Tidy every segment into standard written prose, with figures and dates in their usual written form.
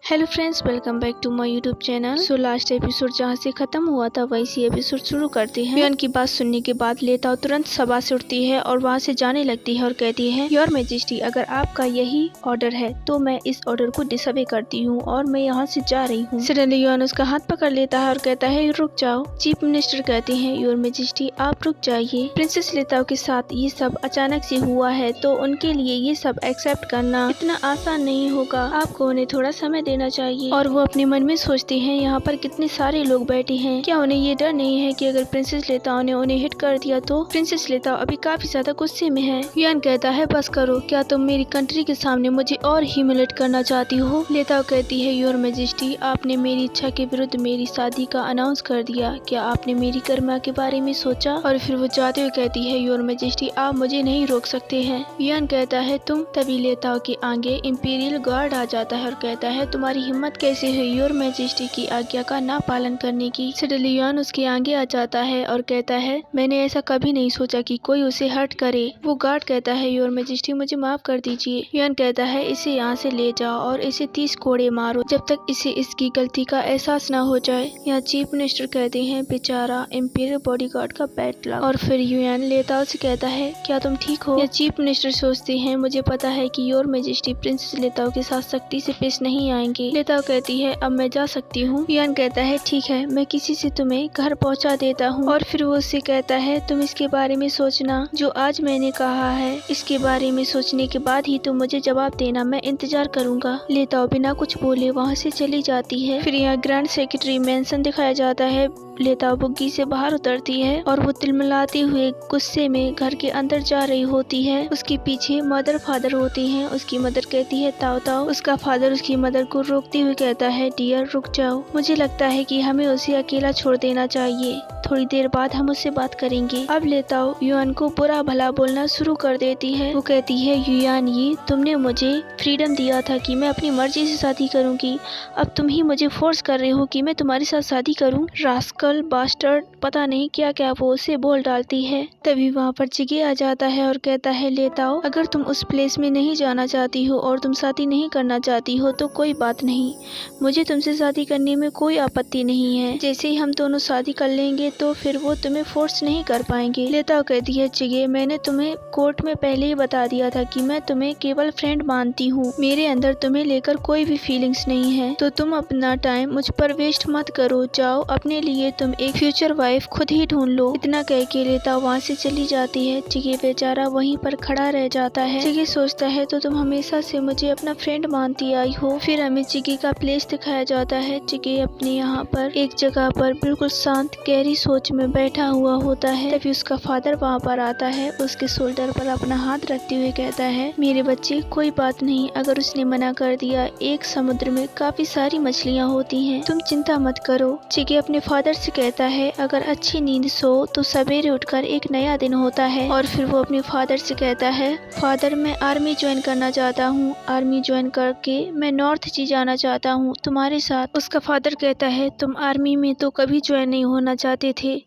Hello friends, welcome back to my YouTube channel. So last episode जहां से खत्म हुआ था वैसी एपिसोड शुरू करते हैं। युआन की बात सुनने के बाद लेताओ तुरंत सभा से उठती है और वहां से जाने लगती है और कहती है, योर मैजेस्टी, अगर आपका यही ऑर्डर है तो मैं इस ऑर्डर को डिसअबे करती हूँ और मैं यहाँ से जा रही हूँ। सडनली युआन उसका हाथ पकड़ लेता है और कहता है, रुक जाओ। चीफ मिनिस्टर कहते हैं, योर मैजेस्टी आप रुक जाइए। प्रिंसेस लेताओ के साथ ये सब अचानक से हुआ है तो उनके लिए ये सब एक्सेप्ट करना इतना आसान नहीं होगा। आपको उन्हें थोड़ा समय देना चाहिए। और वो अपने मन में सोचते हैं, यहाँ पर कितने सारे लोग बैठे हैं, क्या उन्हें ये डर नहीं है कि अगर प्रिंसेस लेताओ ने उन्हें हिट कर दिया तो। प्रिंसेस लेताओ अभी काफी ज्यादा गुस्से में है। युआन कहता है, बस करो, क्या तुम मेरी कंट्री के सामने मुझे और ह्यूमिलेट करना चाहती हो। लेताओ कहती है, योर मैजेस्टी, आपने मेरी इच्छा के विरुद्ध मेरी शादी का अनाउंस कर दिया, क्या आपने मेरी कर्मा के बारे में सोचा। और फिर वो जाते हुए कहती है, योर मैजेस्टी आप मुझे नहीं रोक सकते हैं। युआन कहता है, तुम। तभी लेताओ के आगे इंपीरियल गार्ड आ जाता है और कहता है, तुम्हारी हिम्मत कैसे है योर मैजेस्टी की आज्ञा का ना पालन करने की। सडनली युआन उसके आगे आ जाता है और कहता है, मैंने ऐसा कभी नहीं सोचा कि कोई उसे हर्ट करे। वो गार्ड कहता है, योर मैजेस्टी मुझे माफ कर दीजिए। युआन कहता है, इसे यहाँ से ले जाओ और इसे 30 कोड़े मारो जब तक इसे इसकी गलती का एहसास ना हो जाए। यहाँ चीफ मिनिस्टर कहते हैं, बेचारा इंपीरियल बॉडीगार्ड का बैड लक। और फिर युआन लेताओ से कहता है, क्या तुम ठीक हो। या चीफ मिनिस्टर सोचते हैं, मुझे पता है कि योर मैजेस्टी प्रिंसेस लेताओ के साथ सख्ती से पेश नहीं आएंगे। लेताओ कहती है, अब मैं जा सकती हूँ। युआन कहता है, ठीक है, मैं किसी से तुम्हें घर पहुँचा देता हूँ। और फिर वो उससे कहता है, तुम इसके बारे में सोचना जो आज मैंने कहा है, इसके बारे में सोचने के बाद ही तुम मुझे जवाब देना, मैं इंतजार करूंगा। लेताओ बिना कुछ बोले वहाँ से चली जाती है। फिर यहाँ ग्रैंड सेक्रेटरी मैंसन दिखाया जाता है। लेताओ बुग्गी से बाहर उतरती है और वो तिलमिलाते हुए गुस्से में घर के अंदर जा रही होती है। उसके पीछे मदर फादर होती हैं। उसकी मदर कहती है, ताओ ताओ। उसका फादर उसकी मदर को रोकते हुए कहता है, डियर रुक जाओ, मुझे लगता है कि हमें उसे अकेला छोड़ देना चाहिए, थोड़ी देर बाद हम उससे बात करेंगे। अब लेताओ युआन को बुरा भला बोलना शुरू कर देती है। वो कहती है, युआन, ये तुमने मुझे फ्रीडम दिया था कि मैं अपनी मर्जी से शादी करूंगी, अब तुम ही मुझे फोर्स कर रहे हो कि मैं तुम्हारे साथ शादी करूं। रास्कल, बास्टर्ड, पता नहीं क्या क्या वो उसे बोल डालती है। तभी वहाँ पर चिगे आ जाता है और कहता है, लेताओ अगर तुम उस प्लेस में नहीं जाना चाहती हो और तुम शादी नहीं करना चाहती हो तो कोई बात नहीं, मुझे तुमसे शादी करने में कोई आपत्ति नहीं है। जैसे ही हम दोनों शादी कर लेंगे तो फिर वो तुम्हें फोर्स नहीं कर पाएंगे। लेताओ कहती है, चिगे, मैंने तुम्हें कोर्ट में पहले ही बता दिया था कि मैं तुम्हें केवल फ्रेंड मानती हूँ, मेरे अंदर तुम्हें लेकर कोई भी फीलिंग्स नहीं है, तो तुम अपना टाइम मुझ पर वेस्ट मत करो, जाओ अपने लिए तुम एक फ्यूचर वाइफ खुद ही ढूंढ लो। इतना कह के लेताओ वहाँ से चली जाती है। चिगे बेचारा वहीं पर खड़ा रह जाता है। चिगे सोचता है, तो तुम हमेशा से मुझे अपना फ्रेंड मानती आई हो। फिर हमें चिगे का प्लेस दिखाया जाता है। चिगे अपने यहाँ पर एक जगह पर बिल्कुल शांत गहरी सोच में बैठा हुआ होता है। तभी उसका फादर वहाँ पर आता है। उसके शोल्डर पर अपना हाथ रखते हुए कहता है, मेरे बच्चे, कोई बात नहीं, अगर उसने मना कर दिया, एक समुद्र में काफी सारी मछलियाँ होती हैं, तुम चिंता मत करो। चिगे अपने फादर से कहता है, अगर अच्छी नींद सो तो सवेरे उठकर एक नया दिन होता है। और फिर वो अपने फादर से कहता है, फादर मैं आर्मी ज्वाइन करना चाहता हूँ, आर्मी ज्वाइन करके मैं नॉर्थ जी जाना चाहता हूँ तुम्हारे साथ। उसका फादर कहता है, तुम आर्मी में तो कभी ज्वाइन नहीं होना चाहते थे,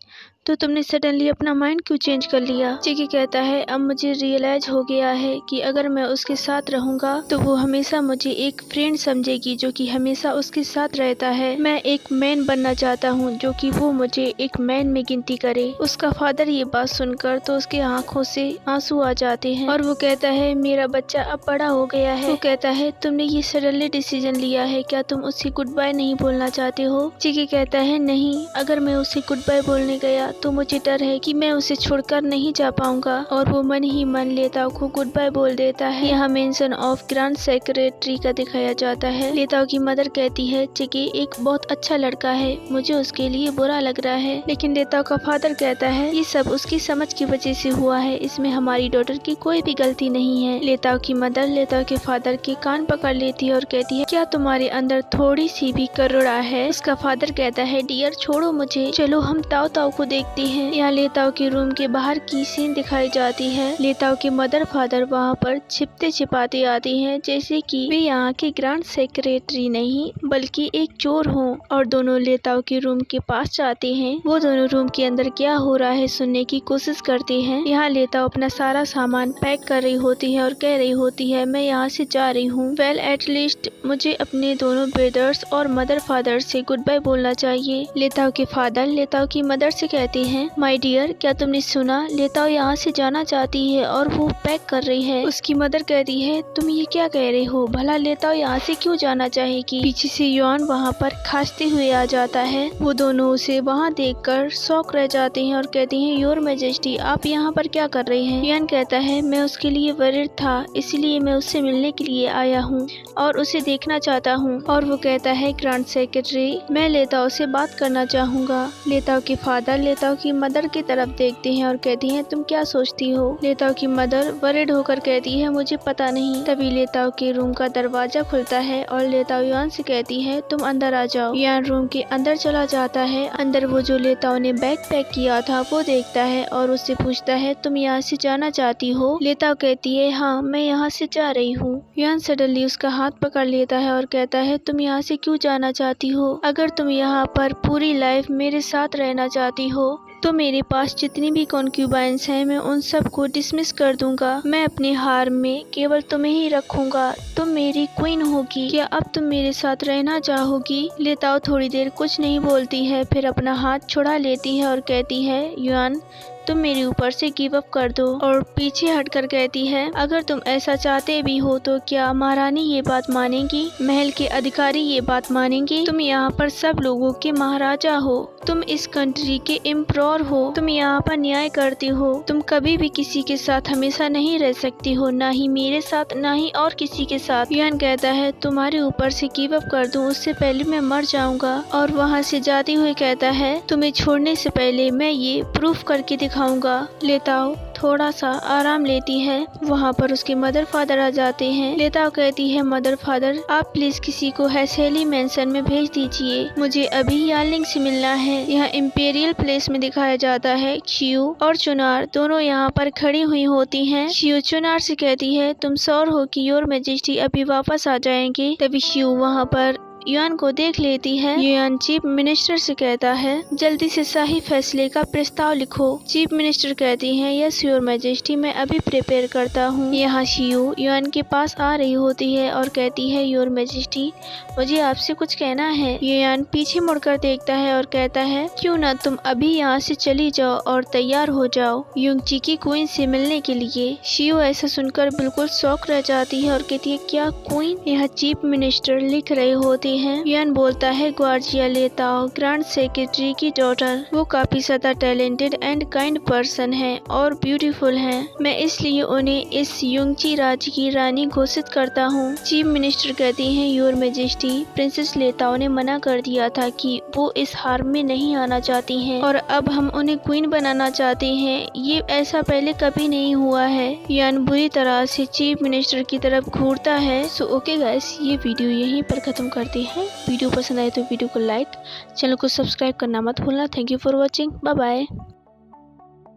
तो तुमने सडनली अपना माइंड क्यों चेंज कर लिया। चिगी कहता है, अब मुझे रियलाइज हो गया है कि अगर मैं उसके साथ रहूंगा तो वो हमेशा मुझे एक फ्रेंड समझेगी जो कि हमेशा उसके साथ रहता है। मैं एक मैन बनना चाहता हूँ जो कि वो मुझे एक मैन में गिनती करे। उसका फादर ये बात सुनकर तो उसके आंखों से आंसू आ जाते हैं और वो कहता है, मेरा बच्चा अब बड़ा हो गया है। वो कहता है, तुमने ये सडनली डिसीजन लिया है, क्या तुम उससे गुड बाय नहीं बोलना चाहते हो। चिगी कहता है, नहीं, अगर मैं उसे गुड बाय बोलने गया तो मुझे डर है कि मैं उसे छोड़कर नहीं जा पाऊंगा। और वो मन ही मन लेताओ को गुड बाय बोल देता है। यहाँ मेंशन ऑफ ग्रैंड सेक्रेटरी का दिखाया जाता है। लेताओ की मदर कहती है, चिगे एक बहुत अच्छा लड़का है, मुझे उसके लिए बुरा लग रहा है। लेकिन लेताओ का फादर कहता है, ये सब उसकी समझ की वजह से हुआ है, इसमें हमारी डॉटर की कोई भी गलती नहीं है। लेताओ की मदर लेताओ के फादर के कान पकड़ लेती है और कहती है, क्या तुम्हारे अंदर थोड़ी सी भी करुणा है। उसका फादर कहता है, डियर छोड़ो मुझे, चलो हम ताओ ताओ को देख देखते हैं। यहाँ लेताओ के रूम के बाहर की सीन दिखाई जाती है। लेताओ के मदर फादर वहाँ पर छिपते छिपाते आते हैं, जैसे कि वे यहाँ के ग्रांड सेक्रेटरी नहीं बल्कि एक चोर हों, और दोनों लेताओ के रूम के पास जाते हैं। वो दोनों रूम के अंदर क्या हो रहा है सुनने की कोशिश करते हैं। यहाँ लेताओ अपना सारा सामान पैक कर रही होती है और कह रही होती है, मैं यहाँ से जा रही हूँ। वेल एटलीस्ट मुझे अपने दोनों ब्रदर्स और मदर फादर से गुड बाय बोलना चाहिए। लेताओ के फादर लेताओ की मदर से कहते हैं, माय डियर, क्या तुमने सुना? लेताओ यहाँ से जाना चाहती है और वो पैक कर रही है। उसकी मदर कहती है, तुम ये क्या कह रहे हो? भला लेताओ यहाँ से क्यों जाना चाहेगी? पीछे से युआन वहाँ पर खांसते हुए आ जाता है। वो दोनों उसे वहाँ देखकर शॉक रह जाते हैं और कहते हैं, योर मैजेस्टी, आप यहाँ पर क्या कर रहे हैं? युआन कहता है, मैं उसके लिए वरीड था, इसलिए मैं उससे मिलने के लिए आया हूँ और उसे देखना चाहता हूँ। और वो कहता है, ग्रांड सेक्रेटरी, मैं लेताओ से बात करना चाहूँगा। लेताओ के फादर लेताओ की मदर की तरफ देखते हैं और कहती हैं, तुम क्या सोचती हो? लेताओ की मदर वरीड होकर कहती है, मुझे पता नहीं। तभी लेताओ के रूम का दरवाजा खुलता है और लेताओ युआन से कहती है, तुम अंदर आ जाओ। युआन रूम के अंदर चला जाता है। अंदर वो जो लेताओ ने बैग पैक किया था वो देखता है और उससे पूछता है, तुम यहाँ से जाना चाहती हो? लेताओ कहती है, हाँ, मैं यहाँ से जा रही हूँ। युआन सडनली उसका हाथ पकड़ लेता है और कहता है, तुम यहाँ से क्यों जाना चाहती हो? अगर तुम यहाँ पर पूरी लाइफ मेरे साथ रहना चाहती हो तो मेरे पास जितनी भी कॉन्क्यूबाइंस हैं मैं उन सब को डिसमिस कर दूंगा। मैं अपने हार में केवल तुम्हें ही रखूंगा। तुम मेरी क्वीन होगी। क्या अब तुम मेरे साथ रहना चाहोगी? लेताओ थोड़ी देर कुछ नहीं बोलती है, फिर अपना हाथ छुड़ा लेती है और कहती है, युआन, तुम मेरे ऊपर से गिव अप कर दो। और पीछे हटकर कहती है, अगर तुम ऐसा चाहते भी हो तो क्या महारानी ये बात मानेगी? महल के अधिकारी ये बात मानेंगे? तुम यहाँ पर सब लोगों के महाराजा हो, तुम इस कंट्री के एम्परर हो, तुम यहाँ पर न्याय करते हो। तुम कभी भी किसी के साथ हमेशा नहीं रह सकती हो, ना ही मेरे साथ, ना ही और किसी के साथ। युआन कहता है, तुम्हारे ऊपर से गिव अप कर दूं उससे पहले मैं मर जाऊंगा। और वहाँ से जाते हुए कहता है, तुम्हें छोड़ने से पहले मैं ये प्रूफ करके दिखाऊंगा। लेताओ थोड़ा सा आराम लेती है। वहाँ पर उसके मदर फादर आ जाते हैं। लेताओ कहती है, मदर फादर, आप प्लीज किसी को हैसेली मेंशन में भेज दीजिए, मुझे अभी यार्लिंग से मिलना है। यहाँ इम्पेरियल प्लेस में दिखाया जाता है। शियू और चुनार दोनों यहाँ पर खड़ी हुई होती हैं। शियू चुनार से कहती है, तुम श्योर हो कि योर मैजेस्टी अभी वापस आ जाएंगे? तभी शियू वहाँ पर युआन को देख लेती है। युआन चीफ मिनिस्टर से कहता है, जल्दी से सही फैसले का प्रस्ताव लिखो। चीफ मिनिस्टर कहती हैं, यस योर मैजेस्टी, मैं अभी प्रिपेयर करता हूँ। यहाँ शियू युआन के पास आ रही होती है और कहती है, योर मैजेस्टी, मुझे आपसे कुछ कहना है। युआन पीछे मुड़कर देखता है और कहता है, क्यों ना तुम अभी यहाँ से चली जाओ और तैयार हो जाओ युंगची की क्वीन से मिलने के लिए। शियू ऐसा सुनकर बिल्कुल शॉक रह जाती है और कहती है, क्या क्वीन? यहाँ चीफ मिनिस्टर लिख रहे होते हैं। युआन बोलता है, ग्वार्जिया लेताओ, ग्रांड सेक्रेटरी की डॉटर। वो काफी ज्यादा टैलेंटेड एंड काइंड पर्सन है और ब्यूटीफुल हैं। मैं इसलिए उन्हें इस युंगची राज्य की रानी घोषित करता हूँ। चीफ मिनिस्टर कहती हैं, योर मैजेस्टी, प्रिंसेस लेताओ ने मना कर दिया था कि वो इस हार्म में नहीं आना चाहती हैं और अब हम उन्हें क्वीन बनाना चाहते हैं। ये ऐसा पहले कभी नहीं हुआ है। युआन बुरी तरह से चीफ मिनिस्टर की तरफ घूरता है। सो ओके गाइस, ये वीडियो यहीं पर खत्म करते हैं। वीडियो पसंद आए तो वीडियो को लाइक, चैनल को सब्सक्राइब करना मत भूलना। Thank you for watching. Bye bye.